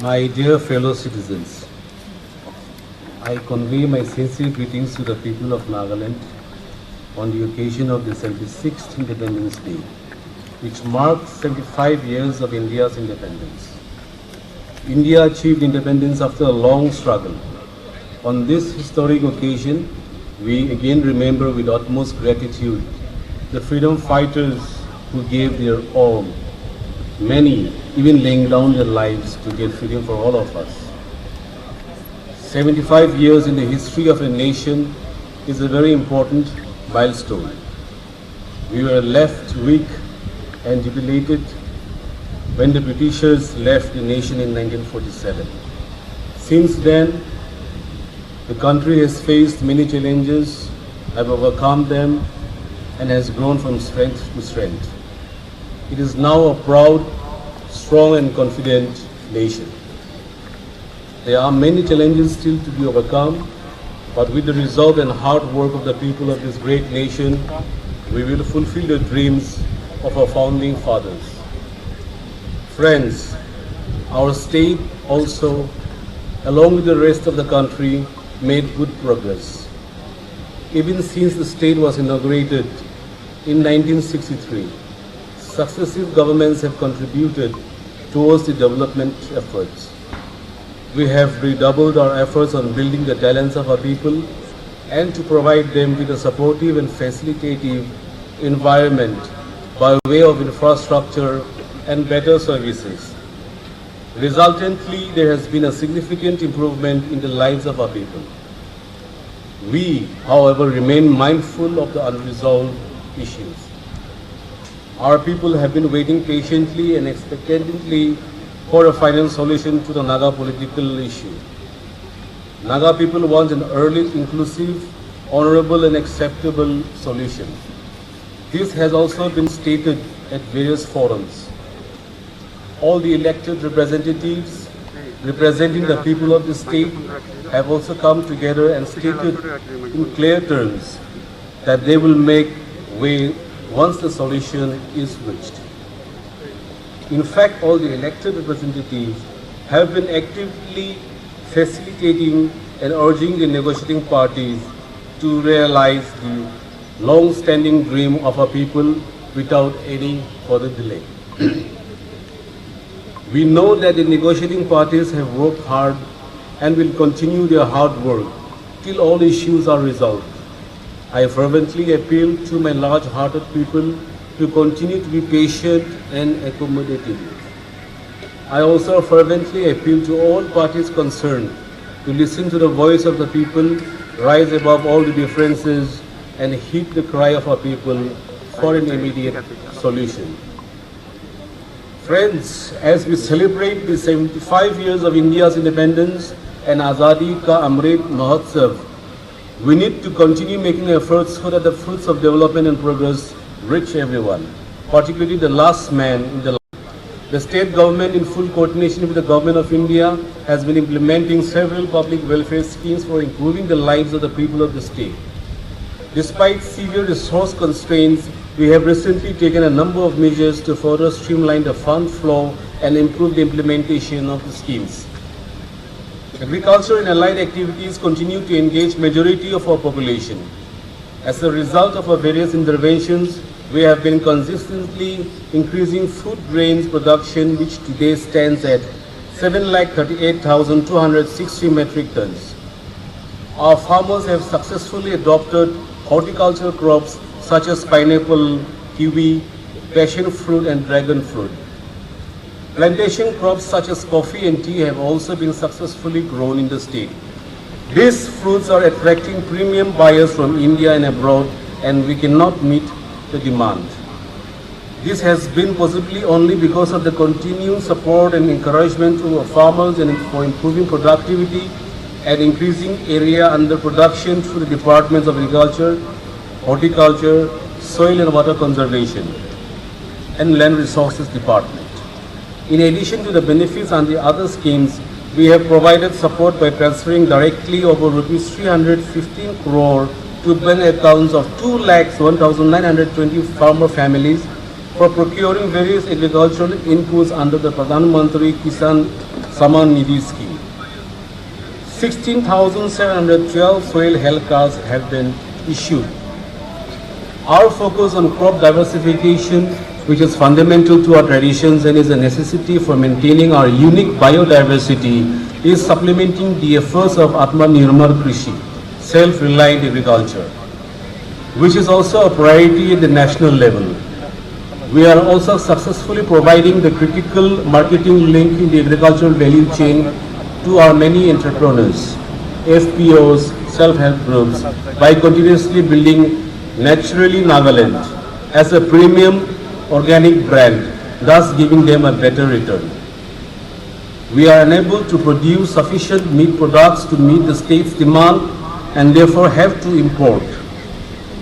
My dear fellow citizens, I convey my sincere greetings to the people of Nagaland on the occasion of the 76th Independence Day, which marks 75 years of India's independence. India achieved independence after a long struggle. On this historic occasion, we again remember with utmost gratitude the freedom fighters who gave their all, many even laying down their lives to get freedom for all of us. 75 years in the history of a nation is a very important milestone. We were left weak and debilitated when the Britishers left the nation in 1947. Since then, the country has faced many challenges, have overcome them, and has grown from strength to strength. It is now a proud, strong and confident nation. There are many challenges still to be overcome, but with the resolve and hard work of the people of this great nation, we will fulfill the dreams of our founding fathers. Friends, our state also, along with the rest of the country, made good progress. Even since the state was inaugurated in 1963, successive governments have contributed towards the development efforts. We have redoubled our efforts on building the talents of our people and to provide them with a supportive and facilitative environment by way of infrastructure and better services. Resultantly, there has been a significant improvement in the lives of our people. We, however, remain mindful of the unresolved issues. Our people have been waiting patiently and expectantly for a final solution to the Naga political issue. Naga people want an early, inclusive, honorable and acceptable solution. This has also been stated at various forums. All the elected representatives representing the people of the state have also come together and stated in clear terms that they will make way once the solution is reached. In fact, all the elected representatives have been actively facilitating and urging the negotiating parties to realize the long-standing dream of our people without any further delay. We know that the negotiating parties have worked hard and will continue their hard work till all issues are resolved. I fervently appeal to my large-hearted people to continue to be patient and accommodating. I also fervently appeal to all parties concerned to listen to the voice of the people, rise above all the differences, and heed the cry of our people for an immediate solution. Friends, as we celebrate the 75 years of India's independence and Azadi Ka Amrit Mahotsav, we need to continue making efforts so that the fruits of development and progress reach everyone, particularly the last man in the line. The state government, in full coordination with the government of India, has been implementing several public welfare schemes for improving the lives of the people of the state. Despite severe resource constraints, we have recently taken a number of measures to further streamline the fund flow and improve the implementation of the schemes. Agriculture and allied activities continue to engage majority of our population. As a result of our various interventions, we have been consistently increasing food grains production, which today stands at 7,38,260 metric tons. Our farmers have successfully adopted horticultural crops such as pineapple, kiwi, passion fruit and dragon fruit. Plantation crops such as coffee and tea have also been successfully grown in the state. These fruits are attracting premium buyers from India and abroad, and we cannot meet the demand. This has been possibly only because of the continued support and encouragement to our farmers and for improving productivity and increasing area under production through the departments of agriculture, horticulture, soil and water conservation, and land resources department. In addition to the benefits and the other schemes, we have provided support by transferring directly over rupees 315 crore to bank accounts of 2,01,920 farmer families for procuring various agricultural inputs under the Pradhan Mantri Kisan Samman Nidhi scheme. 16,712 soil health cards have been issued. Our focus on crop diversification, which is fundamental to our traditions and is a necessity for maintaining our unique biodiversity, is supplementing the efforts of Atmanirbhar Krishi, self-reliant agriculture, which is also a priority at the national level. We are also successfully providing the critical marketing link in the agricultural value chain to our many entrepreneurs, FPOs, self-help groups, by continuously building Naturally Nagaland as a premium organic brand, thus giving them a better return. We are unable to produce sufficient meat products to meet the state's demand and therefore have to import.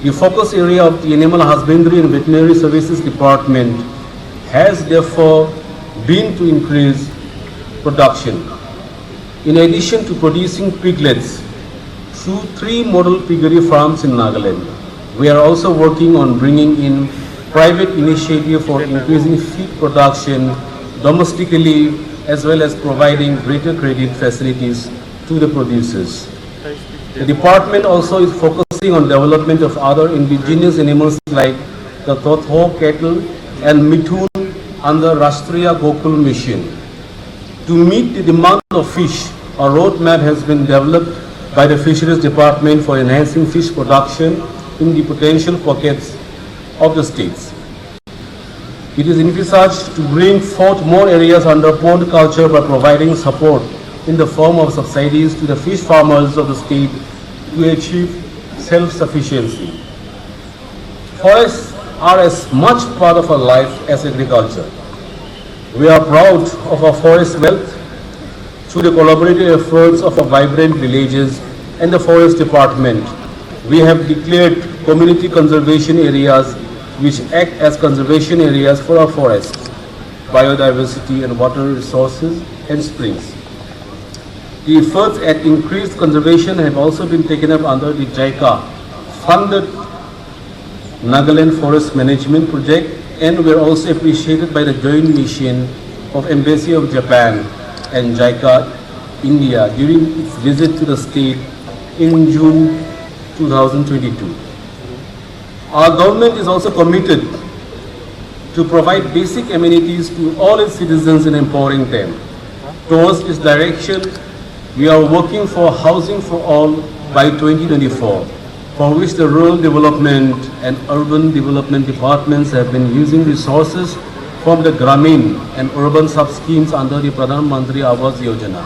The focus area of the Animal Husbandry and Veterinary Services Department has therefore been to increase production. In addition to producing piglets through 3 model piggery farms in Nagaland, we are also working on bringing in private initiative for increasing feed production domestically as well as providing greater credit facilities to the producers. The department also is focusing on development of other indigenous animals like the Totho cattle and Mithun under Rashtriya Gokul mission. To meet the demand of fish, a roadmap has been developed by the Fisheries Department for enhancing fish production in the potential pockets of the states. It is envisaged to bring forth more areas under pond culture by providing support in the form of subsidies to the fish farmers of the state to achieve self-sufficiency. Forests are as much part of our life as agriculture. We are proud of our forest wealth through the collaborative efforts of our vibrant villages and the Forest Department. We have declared community conservation areas which act as conservation areas for our forests, biodiversity and water resources and springs. The efforts at increased conservation have also been taken up under the JICA funded Nagaland Forest Management Project and were also appreciated by the joint mission of Embassy of Japan and JICA India during its visit to the state in June 2022. Our government is also committed to provide basic amenities to all its citizens in empowering them. Towards this direction, we are working for housing for all by 2024, for which the Rural Development and Urban Development Departments have been using resources from the Gramin and urban sub-schemes under the Pradhan Mantri Awas Yojana.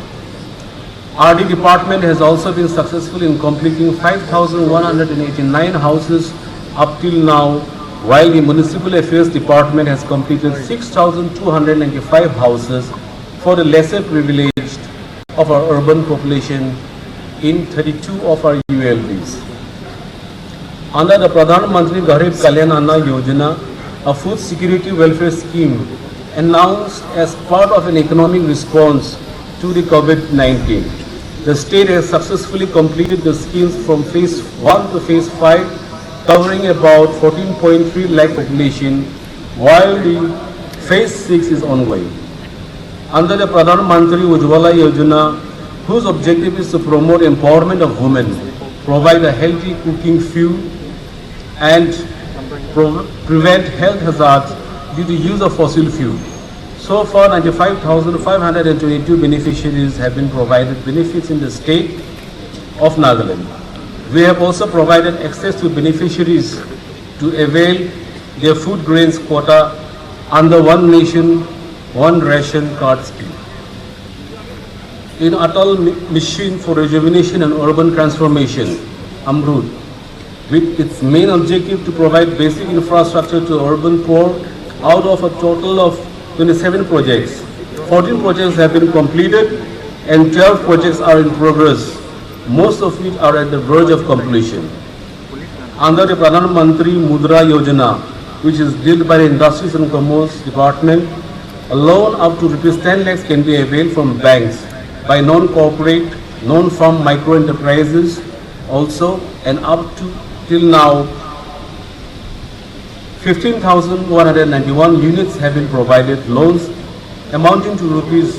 RD Department has also been successful in completing 5,189 houses up till now, while the Municipal Affairs Department has completed 6,295 houses for the lesser privileged of our urban population in 32 of our ULBs. Under the Pradhan Mantri Garib Kalyan Anna Yojana, a food security welfare scheme announced as part of an economic response to the COVID-19. The state has successfully completed the schemes from phase 1 to phase 5, covering about 14.3 lakh population, while the phase 6 is ongoing. Under the Pradhan Mantri Ujjwala Yojana, whose objective is to promote empowerment of women, provide a healthy cooking fuel, and prevent health hazards due to use of fossil fuel. So far, 95,522 beneficiaries have been provided benefits in the state of Nagaland. We have also provided access to beneficiaries to avail their food grains quota under One Nation, One Ration card scheme. In Atal Mission for Rejuvenation and Urban Transformation, AMRUT, with its main objective to provide basic infrastructure to urban poor, out of a total of 27 projects, 14 projects have been completed and 12 projects are in progress, most of which are at the verge of completion. Under the Pradhan Mantri Mudra Yojana, which is dealt by the Industries and Commerce Department, a loan up to Rs 10 lakhs can be availed from banks by non-corporate, non-farm micro-enterprises also, and up to till now 15,191 units have been provided loans amounting to rupees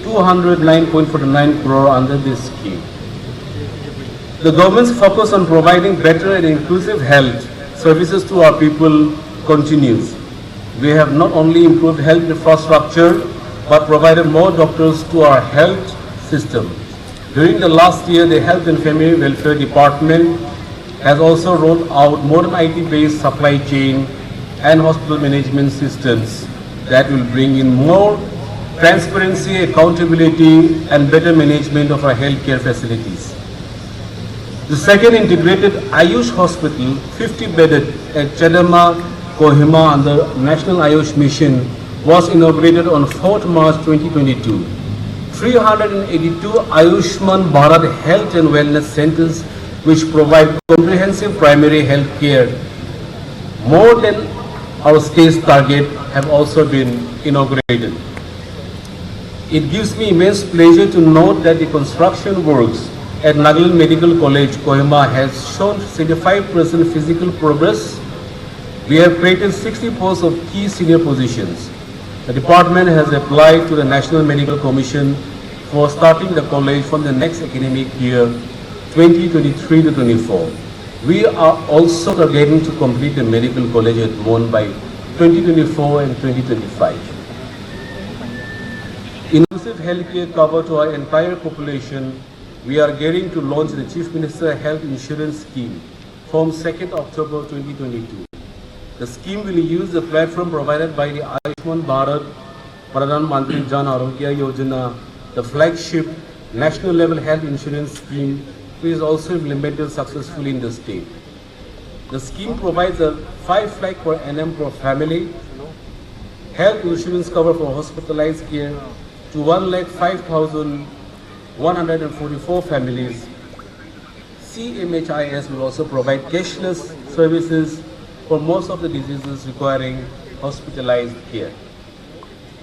209.49 crore under this scheme. The government's focus on providing better and inclusive health services to our people continues. We have not only improved health infrastructure but provided more doctors to our health system. During the last year, the Health and Family Welfare Department has also rolled out modern IT-based supply chain and hospital management systems that will bring in more transparency, accountability, and better management of our healthcare facilities. The second integrated Ayush hospital, 50-bedded at Chumukedima, Kohima under National Ayush Mission, was inaugurated on 4th March 2022. 382 Ayushman Bharat Health and Wellness Centers which provide comprehensive primary health care, more than our state's target, have also been inaugurated. It gives me immense pleasure to note that the construction works at Nagaland Medical College, Kohima has shown 75% physical progress. We have created 60 posts of key senior positions. The department has applied to the National Medical Commission for starting the college from the next academic year 2023 to 24. We are also targeting to complete the medical college at Mon by 2024 and 2025. Inclusive healthcare cover to our entire population. We are gearing to launch the Chief Minister Health Insurance Scheme from 2nd October 2022. The scheme will use the platform provided by the Ayushman Bharat Pradhan Mantri Jan Arogya Yojana, the flagship national level health insurance scheme, which is also implemented successfully in the state. The scheme provides a 5 lakh per annum per family, health insurance cover for hospitalized care to 1,05,144 families. CMHIS will also provide cashless services for most of the diseases requiring hospitalized care.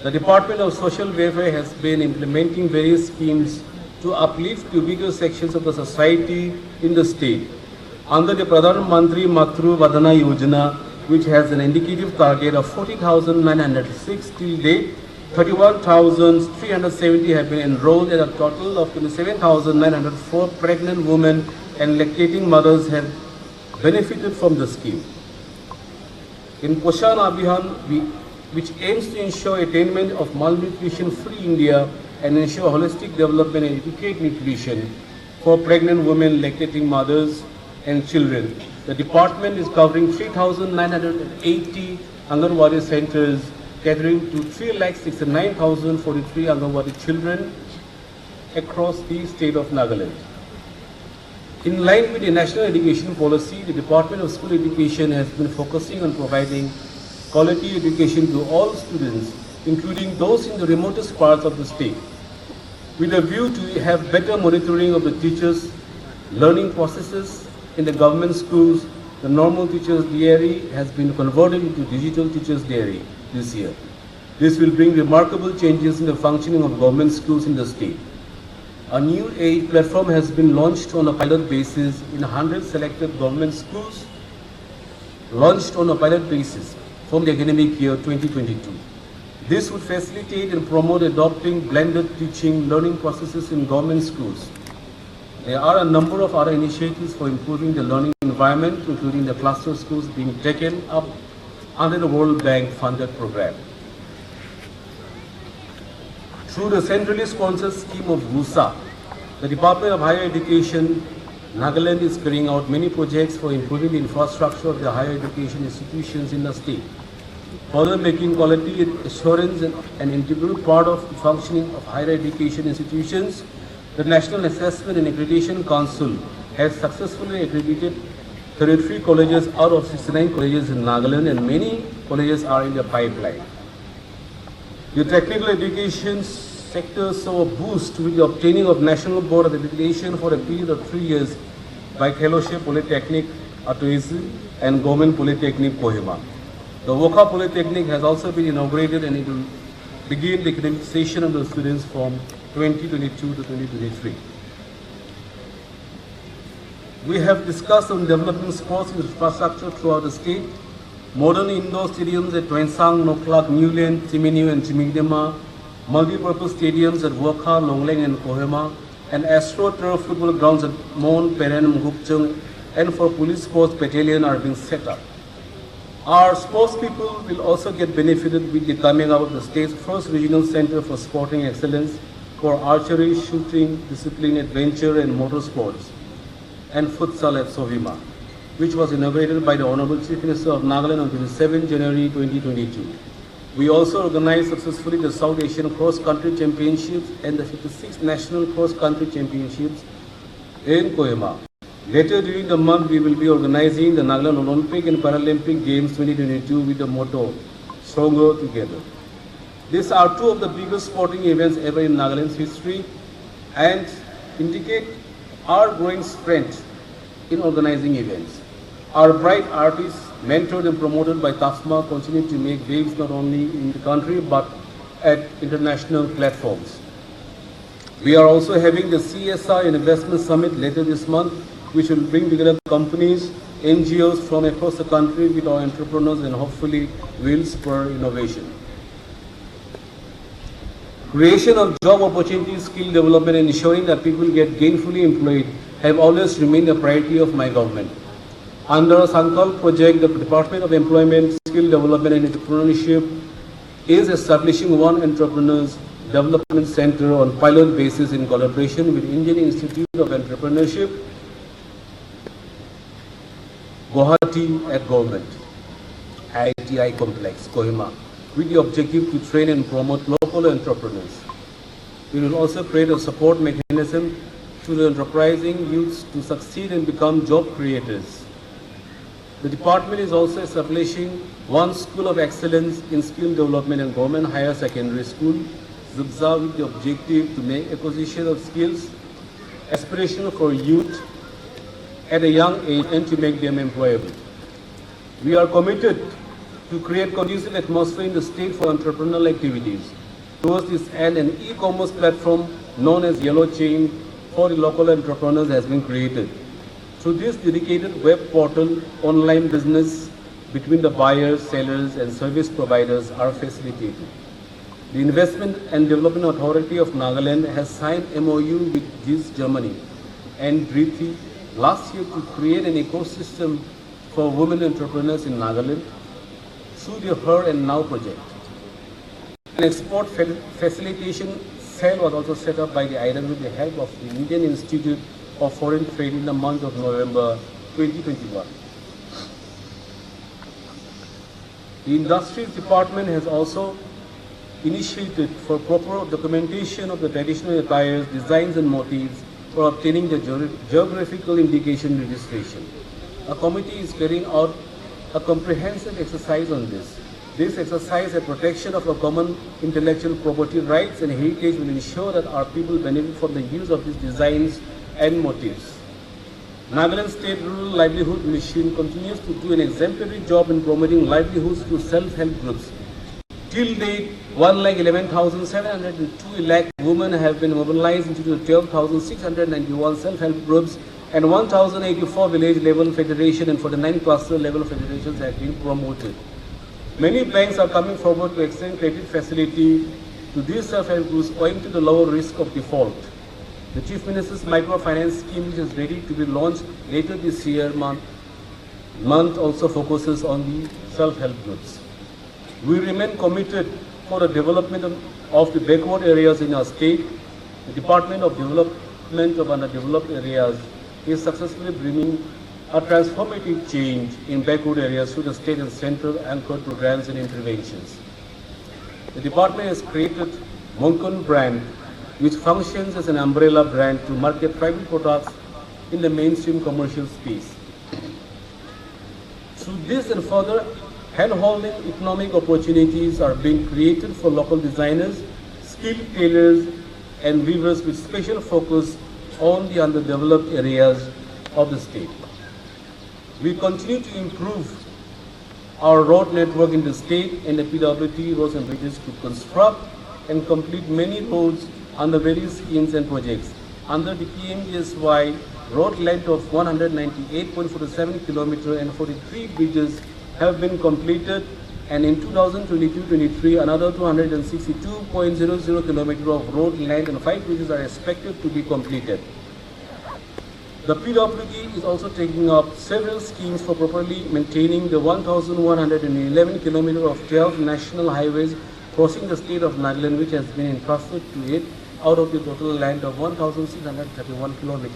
The Department of Social Welfare has been implementing various schemes to uplift the weaker sections of the society in the state. Under the Pradhan Mantri Matru Vadana Yojana, which has an indicative target of 40,906 till date, 31,370 have been enrolled, and a total of 27,904 pregnant women and lactating mothers have benefited from the scheme. In Poshan Abhiyan, which aims to ensure attainment of malnutrition-free India and ensure holistic development and educate nutrition for pregnant women, lactating mothers and children, the department is covering 3,980 Anganwadi centers catering to 3,69,043 Anganwadi children across the state of Nagaland. In line with the national education policy, the Department of School Education has been focusing on providing quality education to all students, including those in the remotest parts of the state. With a view to have better monitoring of the teachers' learning processes in the government schools, the normal teachers' diary has been converted into digital teachers' diary this year. This will bring remarkable changes in the functioning of government schools in the state. A new age platform has been launched on a pilot basis in 100 selected government schools, launched on a pilot basis from the academic year 2022. This would facilitate and promote adopting blended teaching learning processes in government schools. There are a number of other initiatives for improving the learning environment, including the cluster schools being taken up under the World Bank funded program. Through the centrally sponsored scheme of WUSA, the Department of Higher Education, Nagaland is carrying out many projects for improving the infrastructure of the higher education institutions in the state. Further making quality assurance an integral part of the functioning of higher education institutions, the National Assessment and Accreditation Council has successfully accredited 33 colleges out of 69 colleges in Nagaland, and many colleges are in the pipeline. The technical education sector saw a boost with the obtaining of National Board of Accreditation for a period of 3 years by Fellowship Polytechnic Atoisi and Government Polytechnic Kohima. The Woka Polytechnic has also been inaugurated, and it will begin the accreditation of the students from 2022 to 2023. We have discussed on developing sports infrastructure throughout the state. modern indoor stadiums at Tuensang, Noklak, Newland, Timinu and Chumukedima, multi-purpose stadiums at Wokha, Longleng and Kohima, and AstroTurf football grounds at Mon, Peren, Mukchung, and for police sports battalion are being set up. Our sports people will also get benefited with the coming out of the state's first regional center for sporting excellence for archery, shooting, discipline, adventure and motorsports, and futsal at Sohima, which was inaugurated by the Honorable Chief Minister of Nagaland on 27 January 2022. We also organized successfully the South Asian Cross Country Championships and the 56th National Cross Country Championships in Kohima. Later during the month, we will be organizing the Nagaland Olympic and Paralympic Games 2022 with the motto, Stronger Together. These are two of the biggest sporting events ever in Nagaland's history and indicate our growing strength in organizing events. Our bright artists, mentored and promoted by TAFSMA, continue to make waves not only in the country but at international platforms. We are also having the CSR Investment Summit later this month, which will bring together companies, NGOs from across the country with our entrepreneurs and hopefully will spur innovation. Creation of job opportunities, skill development and ensuring that people get gainfully employed have always remained a priority of my government. Under a Sankalp project, the Department of Employment, Skill Development and Entrepreneurship is establishing one Entrepreneurs Development Center on pilot basis in collaboration with Indian Institute of Entrepreneurship, Guwahati at Government, IITI Complex, Kohima, with the objective to train and promote local entrepreneurs. We will also create a support mechanism to the enterprising youths to succeed and become job creators. The department is also establishing one School of Excellence in Skill Development and Government Higher Secondary School, ZUGZA, with the objective to make acquisition of skills aspirational for youth at a young age and to make them employable. We are committed to create conducive atmosphere in the state for entrepreneurial activities. Towards this end, an e-commerce platform known as Yellow Chain for the local entrepreneurs has been created. Through this dedicated web portal, online business between the buyers, sellers and service providers are facilitated. The Investment and Development Authority of Nagaland has signed MOU with GIZ Germany and DRITI last year to create an ecosystem for women entrepreneurs in Nagaland through the Her and Now project. An export facilitation cell was also set up by the IDM with the help of the Indian Institute of Foreign Trade in the month of November 2021. The Industries Department has also initiated for proper documentation of the traditional attires, designs and motifs for obtaining the geographical indication registration. A committee is carrying out a comprehensive exercise on this. This exercise, a protection of our common intellectual property rights and heritage, will ensure that our people benefit from the use of these designs and motifs. Nagaland State Rural Livelihood Mission continues to do an exemplary job in promoting livelihoods through self-help groups. Till date, 1,11,702 lakh women have been mobilized into the 12,691 self-help groups and 1,084 village-level federation and 49 cluster-level federations have been promoted. Many banks are coming forward to extend credit facility to these self-help groups owing to the lower risk of default. The Chief Minister's microfinance scheme, which is ready to be launched later this year month also focuses on the self-help groups. We remain committed for the development of the backward areas in our state. The Department of Development of Underdeveloped Areas is successfully bringing a transformative change in backward areas through the state and central anchored programs and interventions. The department has created Monkan brand, which functions as an umbrella brand to market tribal products in the mainstream commercial space. Through this and further hand-holding, economic opportunities are being created for local designers, skilled tailors and weavers with special focus on the underdeveloped areas of the state. We continue to improve our road network in the state and the PWT roads and bridges to construct and complete many roads under various schemes and projects. Under the PMGSY, road length of 198.47 km and 43 bridges have been completed, and in 2022-23 another 262.00 km of road, land and 5 bridges are expected to be completed. The PWD is also taking up several schemes for properly maintaining the 1,111 km of 12 national highways crossing the state of Nagaland, which has been entrusted to it out of the total land of 1,631 km.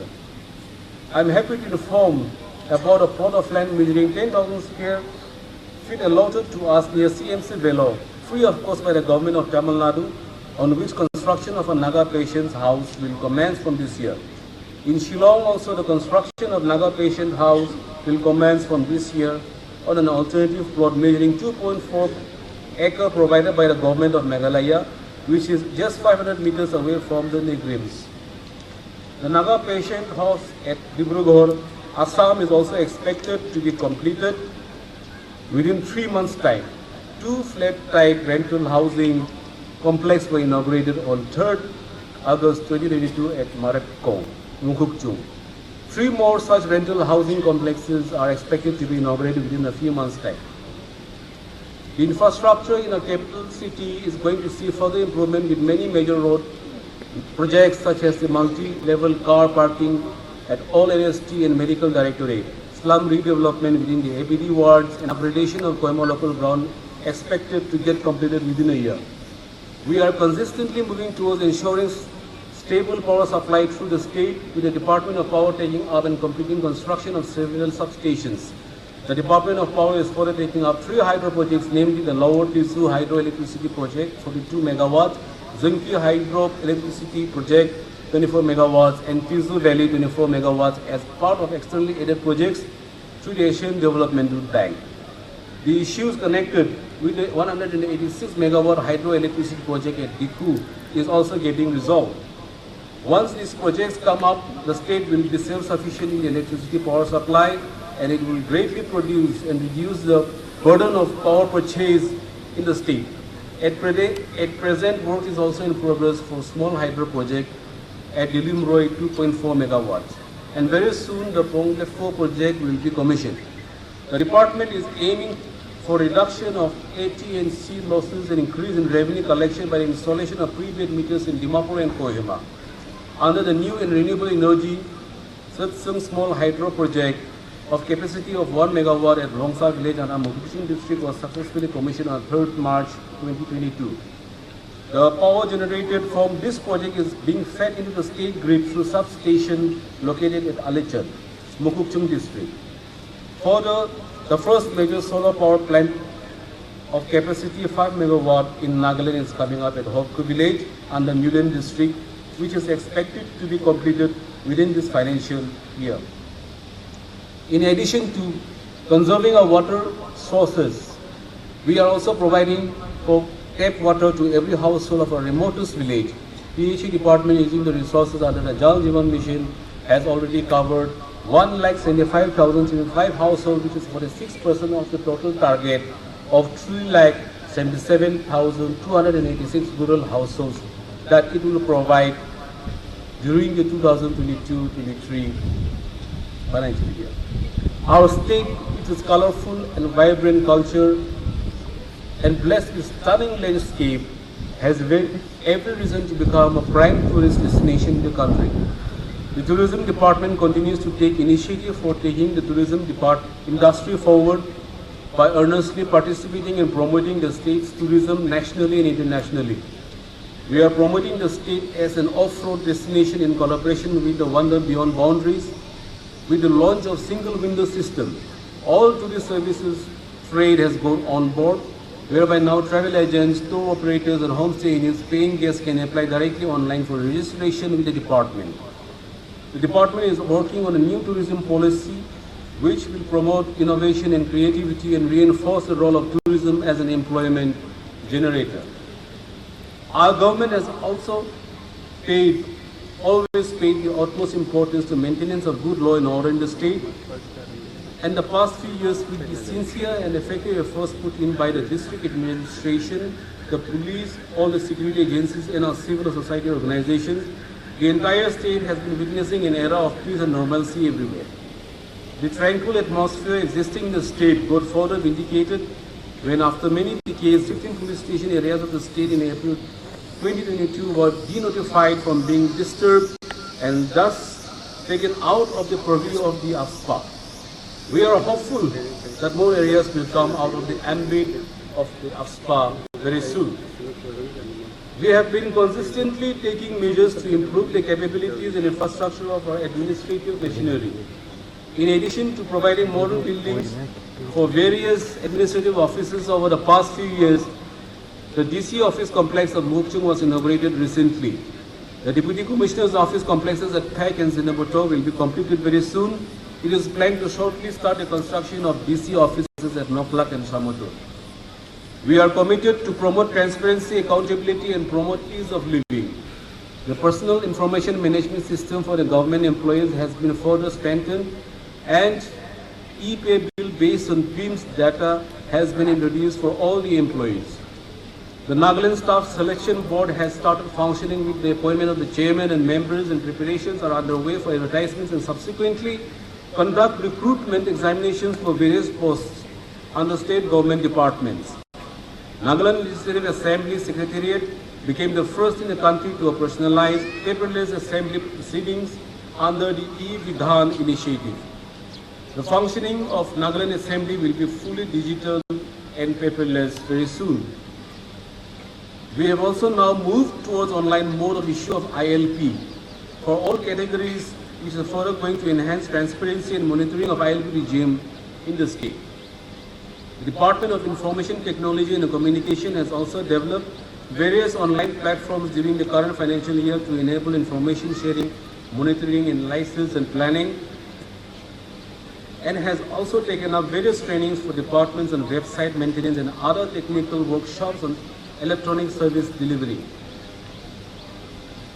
I am happy to inform about a plot of land measuring 10,000 square feet allotted to us near CMC Velo, free of cost by the government of Tamil Nadu, on which construction of a Naga patient's house will commence from this year. In Shillong also, the construction of Naga patient house will commence from this year on an alternative plot measuring 2.4 acre provided by the government of Meghalaya, which is just 500 meters away from the Negrims. The Naga patient house at Dibrugarh, Assam is also expected to be completed within 3 months' time. 2 flat-type rental housing complexes were inaugurated on 3rd August 2022 at Marakong, Mukukchung. 3 more such rental housing complexes are expected to be inaugurated within a few months' time. The infrastructure in a capital city is going to see further improvement with many major road projects such as the multi-level car parking at all AST and medical directorate, slum redevelopment within the ABD wards, and upgradation of Koima local ground expected to get completed within a year. We are consistently moving towards ensuring stable power supply through the state, with the Department of Power taking up and completing construction of several substations. The Department of Power is further taking up 3 hydro projects, namely the Lower Tisu Hydroelectricity Project, 42 megawatts, Zunki Hydro Electricity Project, 24 megawatts, and Tisu Valley, 24 megawatts, as part of externally aided projects through the Asian Development Bank. The issues connected with the 186 megawatt hydroelectricity project at Diku is also getting resolved. Once these projects come up, the state will be self-sufficient in electricity power supply, and it will greatly produce and reduce the burden of power purchase in the state. At present, work is also in progress for small hydro project at Dilimroy 2.4 megawatts, and very soon the Pongle 4 project will be commissioned. The department is aiming for reduction of AT&C losses and increase in revenue collection by the installation of prepaid meters in Dimapur and Kohima. Under the new and renewable energy Satsang small hydro project of capacity of 1 megawatt at Rongsa village and Mukukchung district was successfully commissioned on 3rd March 2022. The power generated from this project is being fed into the state grid through substation located at Alichal, Mukukchung district. Further, the first major solar power plant of capacity 5 megawatt in Nagaland is coming up at Hokku village under Mulan district, which is expected to be completed within this financial year. In addition to conserving our water sources, we are also providing for tap water to every household of our remotest village. PHED department, using the resources under the Zacob Zhimomi mission, has already covered 1,75,005 households, which is 46% of the total target of 3,77,286 rural households that it will provide during the 2022-23 financial year. Our state, with its colorful and vibrant culture and blessed with stunning landscape, has every reason to become a prime tourist destination in the country. The tourism department continues to take initiative for taking the tourism industry forward by earnestly participating and promoting the state's tourism nationally and internationally. We are promoting the state as an off-road destination in collaboration with the Wonder Beyond Boundaries. With the launch of single window system, all tourist services trade has gone on board, whereby now travel agents, tour operators and homestay units paying guests can apply directly online for registration with the department. The department is working on a new tourism policy which will promote innovation and creativity and reinforce the role of tourism as an employment generator. Our government has also always paid the utmost importance to maintenance of good law and order in the state. And the past few years, with the sincere and effective efforts put in by the district administration, the police, all the security agencies and our civil society organizations, the entire state has been witnessing an era of peace and normalcy everywhere. The tranquil atmosphere existing in the state got further vindicated when, after many decades, 15 police station areas of the state in April 2022 were denotified from being disturbed and thus taken out of the purview of the AFSPA. We are hopeful that more areas will come out of the ambit of the AFSPA very soon. We have been consistently taking measures to improve the capabilities and infrastructure of our administrative machinery. In addition to providing modern buildings for various administrative offices over the past few years, the DC office complex of Mukchung was inaugurated recently. The Deputy Commissioner's office complexes at Thak and Zinaboto will be completed very soon. It is planned to shortly start the construction of DC offices at Noklak and Shamoto. We are committed to promote transparency, accountability, and promote ease of living. The personal information management system for the government employees has been further strengthened, and e-pay bill based on PIMS data has been introduced for all the employees. The Nagaland Staff Selection Board has started functioning with the appointment of the chairman and members, and preparations are underway for advertisements and subsequently conduct recruitment examinations for various posts under state government departments. Nagaland Legislative Assembly Secretariat became the first in the country to operationalize paperless assembly proceedings under the e-Vidhan initiative. The functioning of Nagaland Assembly will be fully digital and paperless very soon. We have also now moved towards online mode of issue of ILP for all categories, which is further going to enhance transparency and monitoring of ILP regime in the state. The Department of Information Technology and Communication has also developed various online platforms during the current financial year to enable information sharing, monitoring and license and planning, and has also taken up various trainings for departments on website maintenance and other technical workshops on electronic service delivery.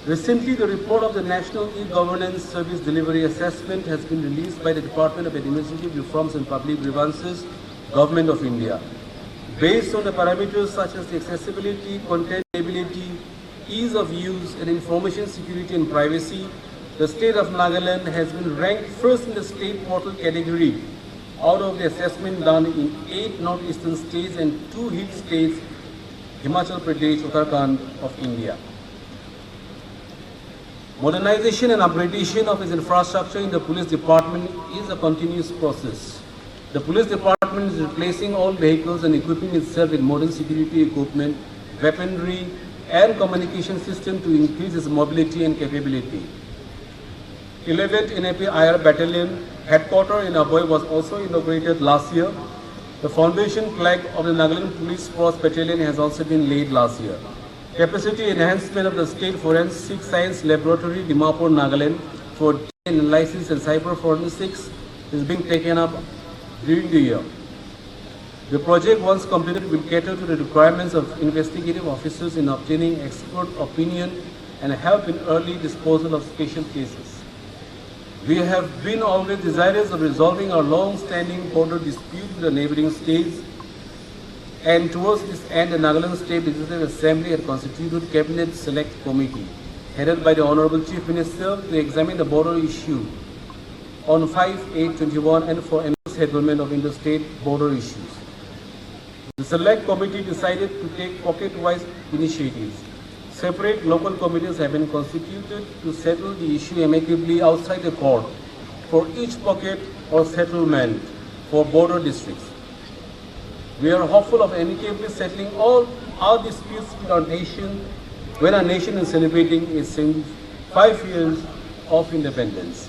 Recently, the report of the National E-Governance Service Delivery Assessment has been released by the Department of Administrative Reforms and Public Grievances, Government of India. Based on the parameters such as the accessibility, content ability, ease of use, and information security and privacy, the state of Nagaland has been ranked first in the state portal category out of the assessment done in 8 northeastern states and 2 hill states, Himachal Pradesh, Uttarakhand of India. Modernization and upgradation of its infrastructure in the police department is a continuous process. The police department is replacing all vehicles and equipping itself with modern security equipment, weaponry, and communication system to increase its mobility and capability. 11th NAP IR Battalion headquarters in Aboy was also inaugurated last year. The foundation flag of the Nagaland Police Force Battalion has also been laid last year. Capacity enhancement of the State Forensic Science Laboratory, Dimapur, Nagaland, for DNA analysis and cyber forensics is being taken up during the year. The project, once completed, will cater to the requirements of investigative officers in obtaining expert opinion and help in early disposal of special cases. We have been always desirous of resolving our long-standing border dispute with the neighboring states, and towards this end, the Nagaland State Legislative Assembly had constituted Cabinet Select Committee, headed by the Honorable Chief Minister, to examine the border issue on 5/8/21 and for settlement of interstate border issues. The Select Committee decided to take pocket-wise initiatives. Separate local committees have been constituted to settle the issue amicably outside the court for each pocket or settlement for border districts. We are hopeful of amicably settling all our disputes with our nation when our nation is celebrating its 5 years of independence.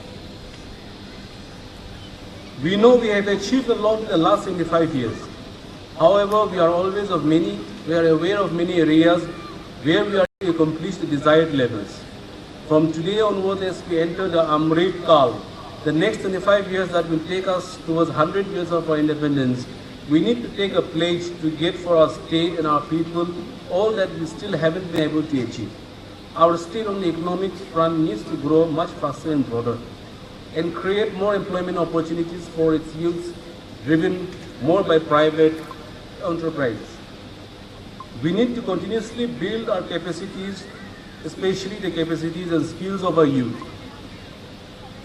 We know we have achieved a lot in the last 75 years. However, we are aware of many areas where we are to accomplish the desired levels. From today onwards, as we enter the Amrit Kal, the next 25 years that will take us towards 100 years of our independence, we need to take a pledge to get for our state and our people all that we still haven't been able to achieve. Our state on the economic front needs to grow much faster and broader and create more employment opportunities for its youth, driven more by private enterprises. We need to continuously build our capacities, especially the capacities and skills of our youth,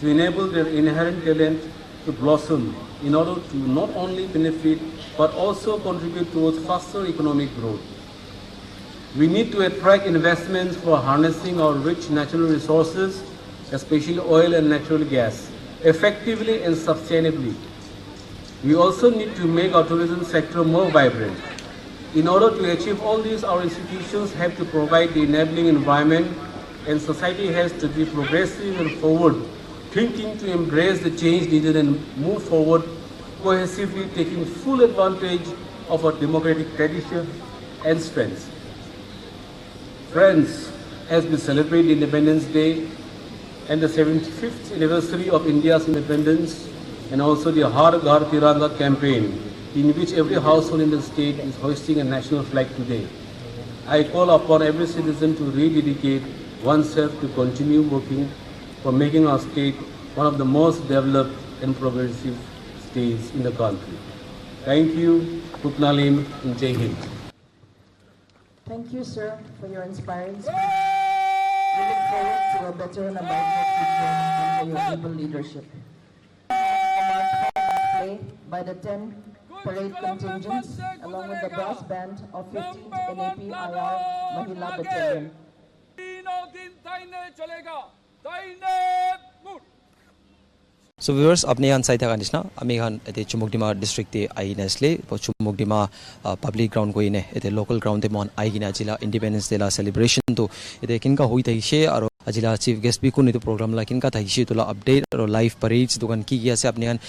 to enable their inherent talent to blossom in order to not only benefit but also contribute towards faster economic growth. We need to attract investments for harnessing our rich natural resources, especially oil and natural gas, effectively and sustainably. We also need to make our tourism sector more vibrant. In order to achieve all this, our institutions have to provide the enabling environment, and society has to be progressive and forward, thinking to embrace the change needed and move forward cohesively, taking full advantage of our democratic tradition and strengths. Friends, as we celebrate Independence Day and the 75th anniversary of India's independence, and also the Har Ghar Tiranga campaign, in which every household in the state is hoisting a national flag today, I call upon every citizen to rededicate oneself to continue working for making our state one of the most developed and progressive states in the country. Thank you, Putnalim, and Jai Hind. Thank you, sir, for your inspiring speech. We look forward to a better and a brighter future under your able leadership. A march display by the 10 parade contingents, along with the brass band of 15th NAPIR Mahila Battalion. So viewers, apne han sai thaga nisna ami han ete Chumukedima district te ai nesle Chumukedima public ground ko ine ete local ground te mon ai gina jila independence day la celebration to ete kinka hoi thai she aro ajila chief guest bi kun itu program la kinka thai she to la update aro live parades dukan ki gi ase apne han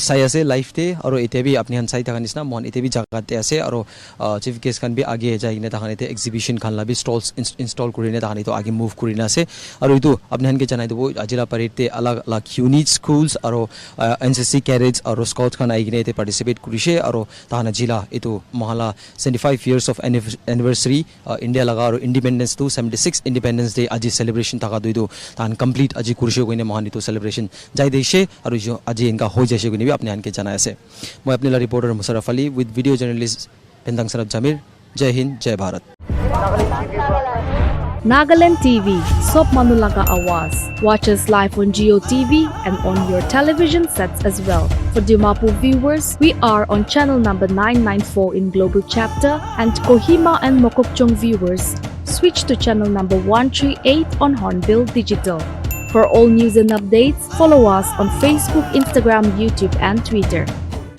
sai ase live te aro ete bi apne han sai thaga nisna mon ete bi jaga te ase aro chief guest kan bi age jai gine thaga ete exhibition khan la bi stalls install kurine thaga ni to age move kurina ase aro itu apne han ke janai do ajila parade te alag alag unit schools aro NCC cadets aro scouts khan aigine te participate kurise aro tahana jila itu mahala 75 years of anniversary India laga aro independence to 76 independence day aji celebration taka doidu tan complete aji kurise koine mahani to celebration jai deise aro jo aji inka hoi jaise koine bi apne han ke jana ase moi apne la reporter Musharraf Ali with video journalist Pendang Sarab Jamir. Jai Hind, Jai Bharat. Nagaland TV, Sop Manulaga Awas. Watch us live on Geo TV and on your television sets as well. For Dimapur viewers, we are on channel number 994 in Global Chapter, and Kohima and Mokokchung viewers, switch to channel number 138 on Hornbill Digital. For all news and updates, follow us on Facebook, Instagram, YouTube and Twitter.